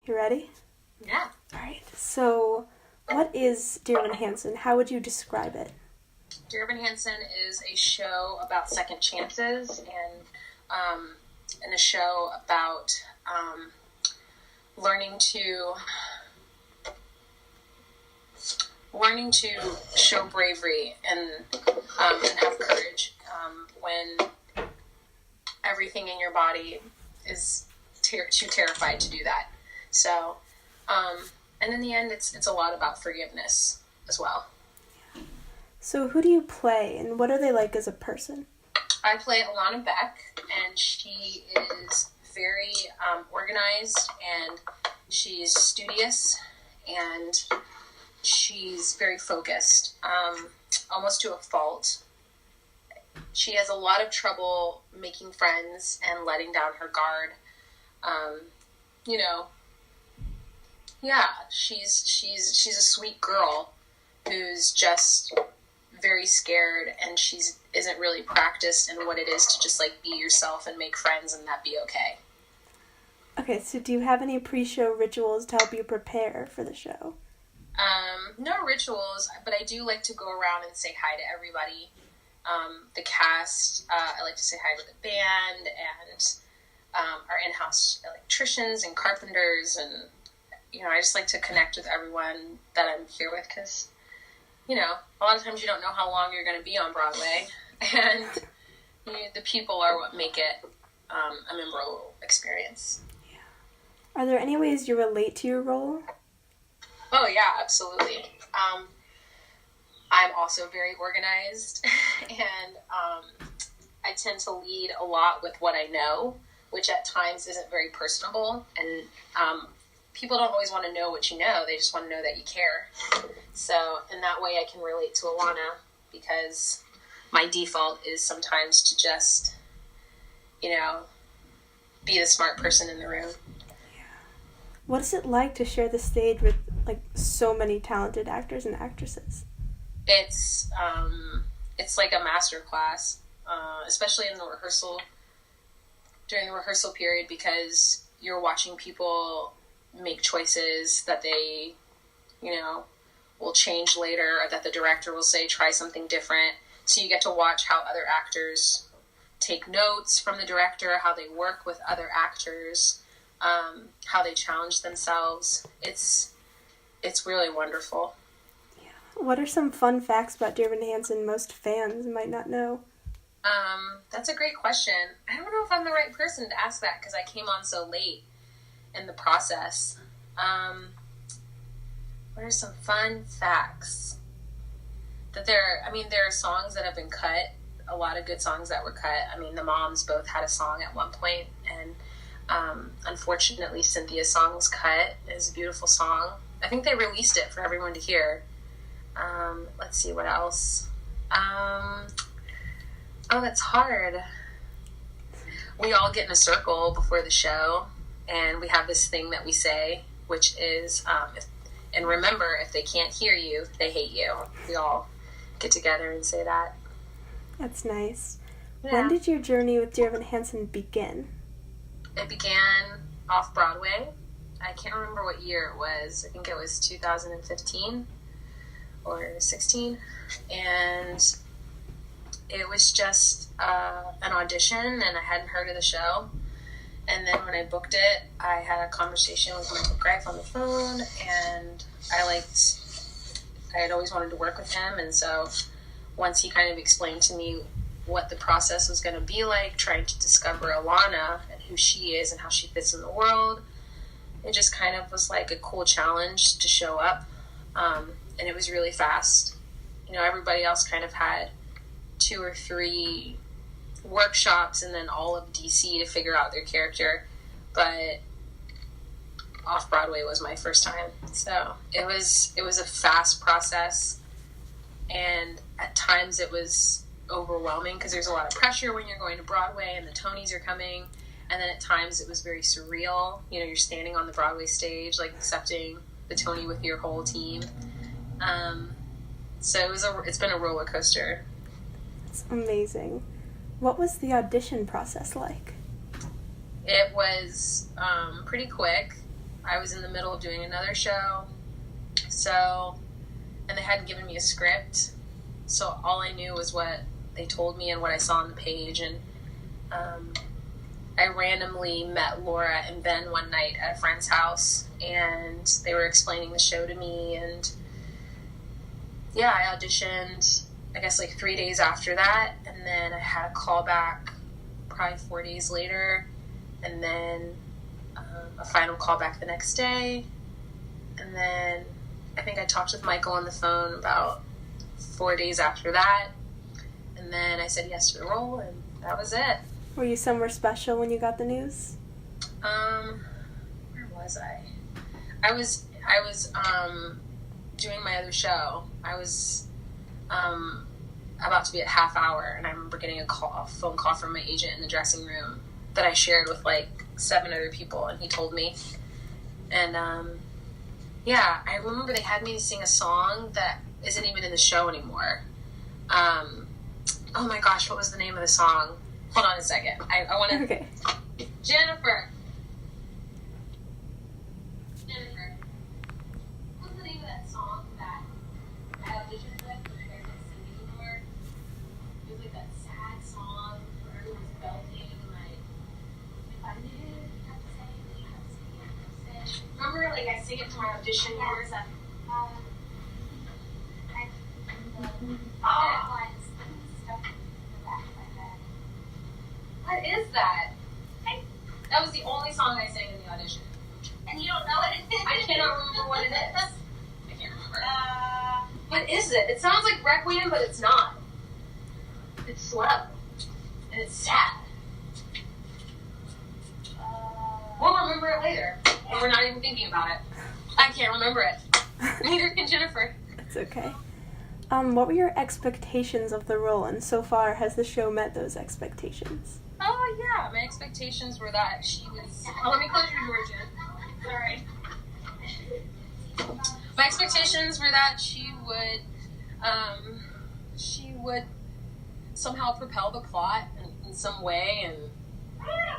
You ready? Yeah. All right. So, what is Dear Evan Hansen? How would you describe it? Dear Evan Hansen is a show about second chances and a show about learning to show bravery and have courage when everything in your body is too terrified to do that. So, and in the end, it's a lot about forgiveness as well. So, who do you play, and what are they like as a person? I play Alana Beck, and she is very organized, and she's studious, and she's very focused, almost to a fault. She has a lot of trouble making friends and letting down her guard. She's a sweet girl who's just very scared, and isn't really practiced in what it is to just like be yourself and make friends and that be okay. Okay, so do you have any pre-show rituals to help you prepare for the show? No rituals, but I do like to go around and say hi to everybody. The cast, I like to say hi to the band and our in-house electricians and carpenters, and I just like to connect with everyone that I'm here with, because a lot of times you don't know how long you're going to be on Broadway, and the people are what make it a memorable experience. Yeah. Are there any ways you relate to your role? Oh, yeah, absolutely. I'm also very organized, and I tend to lead a lot with what I know, which at times isn't very personable, and people don't always want to know what you know. They just want to know that you care. So in that way, I can relate to Alana, because my default is sometimes to just, be the smart person in the room. Yeah. What is it like to share the stage with so many talented actors and actresses? It's like a master class, especially in during the rehearsal period, because you're watching people make choices that they, will change later, or that the director will say, try something different. So you get to watch how other actors take notes from the director, how they work with other actors, how they challenge themselves. It's really wonderful. Yeah. What are some fun facts about Dear Evan Hansen most fans might not know? That's a great question. I don't know if I'm the right person to ask that, because I came on so late in the process. What are some fun facts? There are songs that have been cut, a lot of good songs that were cut. The Moms both had a song at one point, and unfortunately Cynthia's song was cut. It's a beautiful song. I think they released it for everyone to hear. Let's see, what else? That's hard. We all get in a circle before the show, and we have this thing that we say, which is, and remember, if they can't hear you, they hate you. We all get together and say that. That's nice. Yeah. When did your journey with Dear Evan Hansen begin? It began off Broadway. I can't remember what year it was. I think it was 2015 or 16. And it was just an audition, and I hadn't heard of the show. And then when I booked it, I had a conversation with Michael Greif on the phone, and I had always wanted to work with him. And so once he kind of explained to me what the process was going to be like, trying to discover Alana and who she is and how she fits in the world, it just kind of was like a cool challenge to show up. And it was really fast. Everybody else kind of had 2 or 3 workshops and then all of DC to figure out their character, but off Broadway was my first time. So it was a fast process, and at times it was overwhelming, because there's a lot of pressure when you're going to Broadway and the Tonys are coming, and then at times it was very surreal. You're standing on the Broadway stage, accepting the Tony with your whole team. So it's been a roller coaster. It's amazing. What was the audition process like? It was pretty quick. I was in the middle of doing another show. So, and they hadn't given me a script. So all I knew was what they told me and what I saw on the page. And I randomly met Laura and Ben one night at a friend's house, and they were explaining the show to me. And yeah, I auditioned, I guess, like 3 days after that. And then I had a call back probably 4 days later. And then a final call back the next day. And then I think I talked with Michael on the phone about 4 days after that. And then I said yes to the role, and that was it. Were you somewhere special when you got the news? Where was I? I was doing my other show. I was about to be at half hour, and I remember getting a phone call from my agent in the dressing room that I shared with like 7 other people, and he told me. And yeah, I remember they had me sing a song that isn't even in the show anymore. Oh my gosh, what was the name of the song? Hold on a second. I want to... Okay. Jennifer, what's the name of that song that I auditioned with, but you guys didn't sing anymore? It was like that sad song where everyone was belting, like, if I knew, you have to say, you have to say, you have to say. Remember, like, I sing it for my audition. Yeah. Where's that? What is that? That was the only song I sang in the audition. And you don't know what it is? I cannot remember what it is. I can't remember. What is it? It sounds like Requiem, but it's not. It's slow. And it's sad. We'll remember it later. And we're not even thinking about it. I can't remember it. Neither can Jennifer. That's okay. What were your expectations of the role, and so far has the show met those expectations? Oh, yeah. My expectations were that she was... Oh, let me close your door, Jen. Sorry. My expectations were that she would somehow propel the plot in some way, and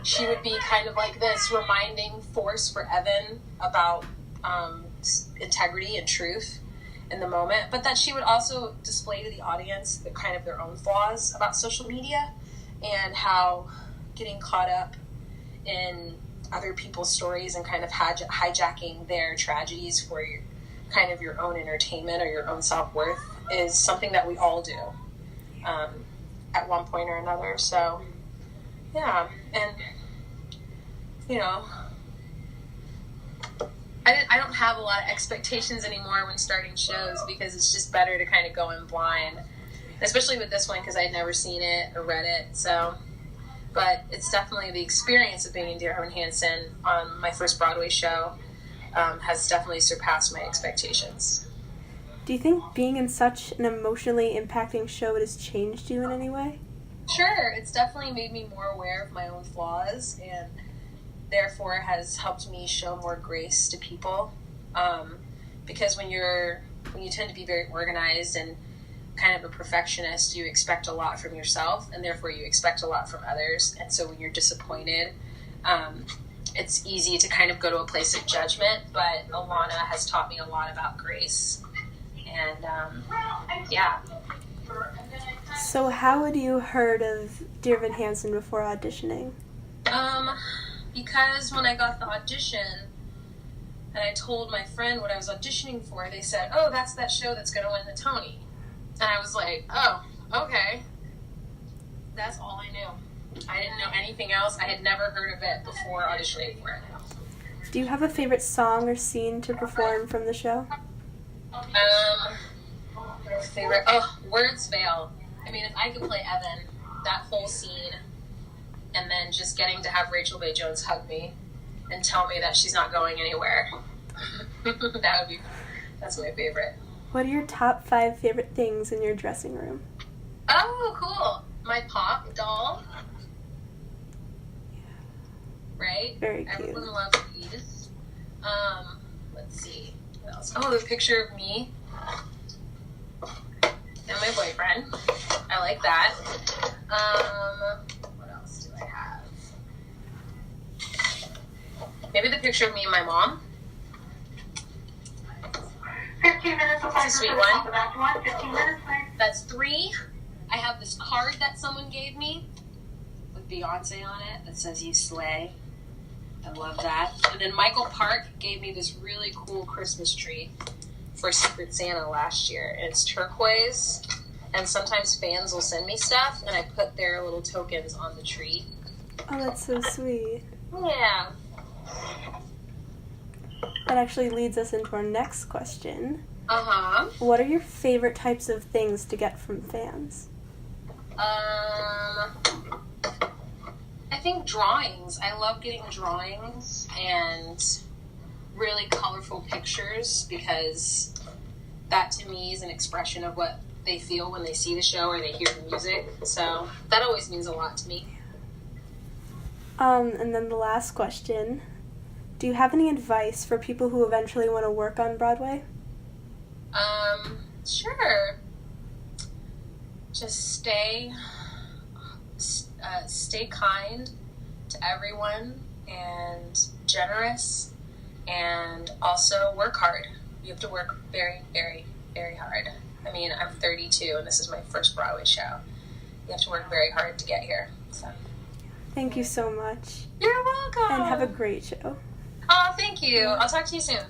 she would be kind of like this reminding force for Evan about integrity and truth in the moment, but that she would also display to the audience the kind of their own flaws about social media and how getting caught up in other people's stories and kind of hijacking their tragedies for your own entertainment or your own self-worth is something that we all do at one point or another. So yeah, and you know, I don't have a lot of expectations anymore when starting shows, because it's just better to kind of go in blind, especially with this one because I'd never seen it or read it. So, but it's definitely the experience of being in Dear Evan Hansen on my first Broadway show has definitely surpassed my expectations. Do you think being in such an emotionally impacting show has changed you in any way? Sure, it's definitely made me more aware of my own flaws, and therefore has helped me show more grace to people. Because when you tend to be very organized and kind of a perfectionist, you expect a lot from yourself, and therefore you expect a lot from others. And so when you're disappointed, it's easy to kind of go to a place of judgment. But Alana has taught me a lot about grace. And yeah. So how had you heard of Dear Evan Hansen before auditioning? Because when I got the audition and I told my friend what I was auditioning for, they said, "Oh, that's that show that's going to win the Tony." And I was like, "Oh, okay." That's all I knew. I didn't know anything else. I had never heard of it before auditioning for it. Do you have a favorite song or scene to perform from the show? Favorite? Words fail. I mean, if I could play Evan, that whole scene, and then just getting to have Rachel Bay Jones hug me and tell me that she's not going anywhere. That's my favorite. What are your top 5 favorite things in your dressing room? Oh, cool. My pop doll. Right? Very cute. Everyone loves these. Let's see. What else? Oh, the picture of me and my boyfriend. I like that. What else do I have? Maybe the picture of me and my mom. minutes will It's a sweet one. The back one, 15 minutes, please. That's 3. I have this card that someone gave me with Beyonce on it that says "You Slay." I love that. And then Michael Park gave me this really cool Christmas tree for Secret Santa last year. And it's turquoise. And sometimes fans will send me stuff, and I put their little tokens on the tree. Oh, that's so sweet. Yeah. That actually leads us into our next question. Uh-huh. What are your favorite types of things to get from fans? I think drawings. I love getting drawings and really colorful pictures because that to me is an expression of what they feel when they see the show or they hear the music. So that always means a lot to me. And then the last question. Do you have any advice for people who eventually want to work on Broadway? Sure. Just stay kind to everyone and generous, and also work hard. You have to work very, very, very hard. I mean, I'm 32 and this is my first Broadway show. You have to work very hard to get here. So. Thank you so much. You're welcome. And have a great show. Oh, thank you. I'll talk to you soon.